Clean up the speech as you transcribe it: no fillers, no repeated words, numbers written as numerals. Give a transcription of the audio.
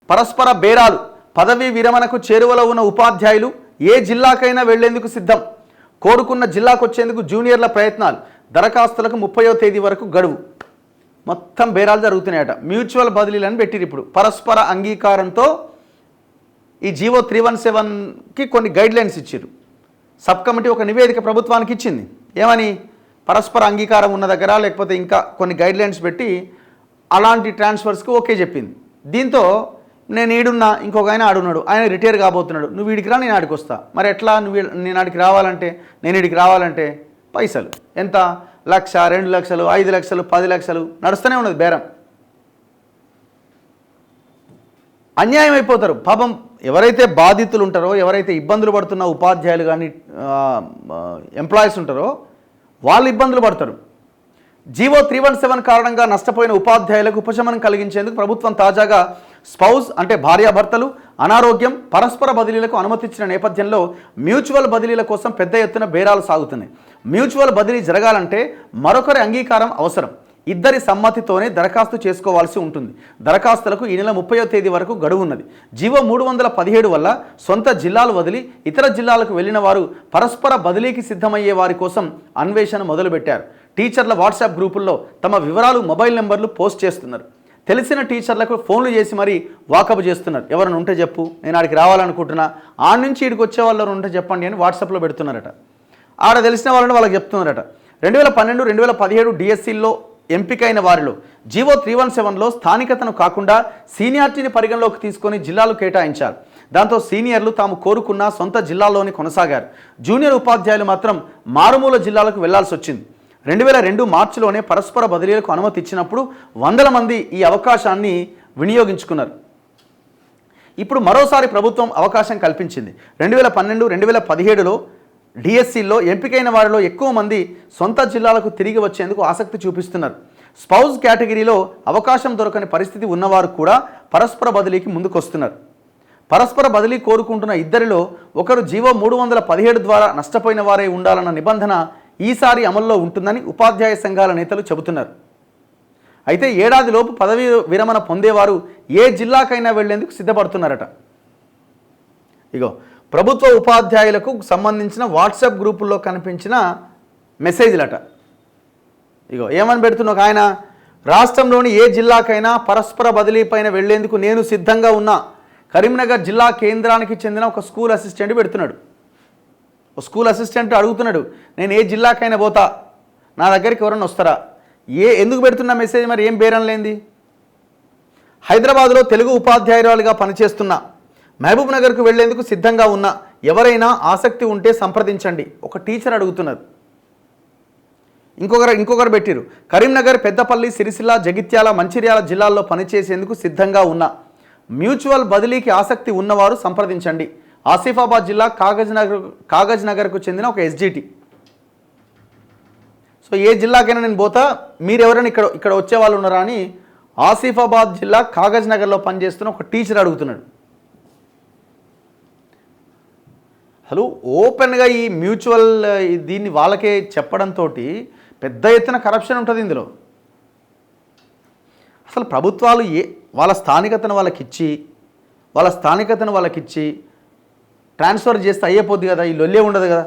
పరస్పర బేరాలు. పదవీ విరమణకు చేరువలో ఉన్న ఉపాధ్యాయులు ఏ జిల్లాకైనా వెళ్లేందుకు సిద్ధం. కోరుకున్న జిల్లాకు వచ్చేందుకు జూనియర్ల ప్రయత్నాలు. దరఖాస్తులకు 30వ తేదీ వరకు గడువు. మొత్తం బేరాలు జరుగుతున్నాయట. మ్యూచువల్ బదిలీలను పెట్టిరు. ఇప్పుడు పరస్పర అంగీకారంతో ఈ జీవో 317కి కొన్ని గైడ్లైన్స్ ఇచ్చారు. సబ్ కమిటీ ఒక నివేదిక ప్రభుత్వానికి ఇచ్చింది. ఏమని? పరస్పర అంగీకారం ఉన్న దగ్గర లేకపోతే ఇంకా కొన్ని గైడ్లైన్స్ పెట్టి అలాంటి ట్రాన్స్ఫర్స్కి ఓకే చెప్పింది. దీంతో నేను ఈడున్నా, ఇంకొక ఆయన ఆడున్నాడు, ఆయన రిటైర్ కాబోతున్నాడు, నువ్వు వీడికి రా, నేను ఆడికి వస్తా. మరి ఎట్లా? నేను ఆడికి రావాలంటే, నేను వీడికి రావాలంటే పైసలు ఎంత? 1,00,000, 2 లక్షలు, 5 లక్షలు, 10 లక్షలు నడుస్తూనే ఉన్నది బేరం. అన్యాయం అయిపోతారు పాపం. ఎవరైతే బాధితులు ఉంటారో, ఎవరైతే ఇబ్బందులు పడుతున్న ఉపాధ్యాయులు కానీ ఎంప్లాయీస్ ఉంటారో వాళ్ళు ఇబ్బందులు పడతారు. జీవో 317 కారణంగా నష్టపోయిన ఉపాధ్యాయులకు ఉపశమనం కలిగించేందుకు ప్రభుత్వం తాజాగా స్పౌస్ అంటే భార్యాభర్తలు అనారోగ్యం, పరస్పర బదిలీలకు అనుమతించిన నేపథ్యంలో మ్యూచువల్ బదిలీల కోసం పెద్ద ఎత్తున బేరాలు సాగుతున్నాయి. మ్యూచువల్ బదిలీ జరగాలంటే మరొకరి అంగీకారం అవసరం. ఇద్దరి సమ్మతితోనే దరఖాస్తు చేసుకోవాల్సి ఉంటుంది. దరఖాస్తులకు ఈ నెల 30వ తేదీ వరకు గడువు ఉన్నది. జీవో 317 వల్ల సొంత జిల్లాలు వదిలి ఇతర జిల్లాలకు వెళ్లిన వారు పరస్పర బదిలీకి సిద్ధమయ్యే వారి కోసం అన్వేషణ మొదలుపెట్టారు. టీచర్ల వాట్సాప్ గ్రూపుల్లో తమ వివరాలు, మొబైల్ నెంబర్లు పోస్ట్ చేస్తున్నారు. తెలిసిన టీచర్లకు ఫోన్లు చేసి మరీ వాకబు చేస్తున్నారు. ఎవరైనా ఉంటే చెప్పు, నేను ఆడికి రావాలనుకుంటున్నా, ఆడ నుంచి ఇక్కడికి వచ్చే వాళ్ళు ఉంటే చెప్పండి అని వాట్సాప్లో పెడుతున్నారట. ఆడ తెలిసిన వాళ్ళని వాళ్ళకి చెప్తున్నారట. 2012, 2017 డిఎస్సీల్లో ఎంపికైన వారిలో జీవో 317లో స్థానికతను కాకుండా సీనియారిటీని పరిగణలోకి తీసుకొని జిల్లాలు కేటాయించారు. దాంతో సీనియర్లు తాము కోరుకున్న సొంత జిల్లాల్లోనే కొనసాగారు. జూనియర్ ఉపాధ్యాయులు మాత్రం మారుమూల జిల్లాలకు వెళ్లాల్సి వచ్చింది. 2002 మార్చిలోనే పరస్పర బదిలీలకు అనుమతి ఇచ్చినప్పుడు 100 మంది ఈ అవకాశాన్ని వినియోగించుకున్నారు. ఇప్పుడు మరోసారి ప్రభుత్వం అవకాశం కల్పించింది. 2012, 2017లో డిఎస్సీల్లో ఎంపికైన వారిలో ఎక్కువ మంది సొంత జిల్లాలకు తిరిగి వచ్చేందుకు ఆసక్తి చూపిస్తున్నారు. స్పౌజ్ కేటగిరీలో అవకాశం దొరకని పరిస్థితి ఉన్నవారు కూడా పరస్పర బదిలీకి ముందుకొస్తున్నారు. పరస్పర బదిలీ కోరుకుంటున్న ఇద్దరిలో ఒకరు జీవో 317 ద్వారా నష్టపోయిన వారే ఉండాలన్న నిబంధన ఈసారి అమల్లో ఉంటుందని ఉపాధ్యాయ సంఘాల నేతలు చెబుతున్నారు. అయితే ఏడాదిలోపు పదవీ విరమణ పొందేవారు ఏ జిల్లాకైనా వెళ్లేందుకు సిద్ధపడుతున్నారట. ఇగో ప్రభుత్వ ఉపాధ్యాయులకు సంబంధించిన వాట్సాప్ గ్రూపుల్లో కనిపించిన మెసేజ్లట. ఇగో ఏమని పెడుతున్న ఒక ఆయన, రాష్ట్రంలోని ఏ జిల్లాకైనా పరస్పర బదిలీ పైన వెళ్లేందుకు నేను సిద్ధంగా ఉన్నా. కరీంనగర్ జిల్లా కేంద్రానికి చెందిన ఒక స్కూల్ అసిస్టెంట్ పెడుతున్నాడు. స్కూల్ అసిస్టెంట్ అడుగుతున్నాడు, నేను ఏ జిల్లాకైనా పోతా, నా దగ్గరికి ఎవరన్నా వస్తారా? ఎందుకు పెడుతున్న మెసేజ్? మరి ఏం బేరం లేంది? హైదరాబాద్లో తెలుగు ఉపాధ్యాయురాలుగా పనిచేస్తున్నా, మహబూబ్ నగర్కు వెళ్లేందుకు సిద్ధంగా ఉన్నా, ఎవరైనా ఆసక్తి ఉంటే సంప్రదించండి. ఒక టీచర్ అడుగుతున్నారు. ఇంకొకరు పెట్టిరు, కరీంనగర్, పెద్దపల్లి, సిరిసిల్ల, జగిత్యాల, మంచిర్యాల జిల్లాల్లో పనిచేసేందుకు సిద్ధంగా ఉన్నా, మ్యూచువల్ బదిలీకి ఆసక్తి ఉన్నవారు సంప్రదించండి. ఆసిఫాబాద్ జిల్లా కాగజ్ నగర్కు చెందిన ఒక ఎస్జిటి. సో ఏ జిల్లాకైనా నేను పోతా, మీరు ఎవరైనా ఇక్కడ వచ్చే వాళ్ళు ఉన్నారా అని ఆసిఫాబాద్ జిల్లా కాగజ్ నగర్లో పనిచేస్తున్న ఒక టీచర్ అడుగుతున్నాడు. అసలు ఓపెన్గా ఈ మ్యూచువల్ దీన్ని వాళ్ళకే చెప్పడంతో పెద్ద ఎత్తున కరప్షన్ ఉంటుంది ఇందులో. అసలు ప్రభుత్వాలు వాళ్ళ స్థానికతను వాళ్ళకిచ్చి ట్రాన్స్ఫర్ చేస్తే అయ్యేపోద్ది కదా, ఈ లొల్లే ఉండదు కదా.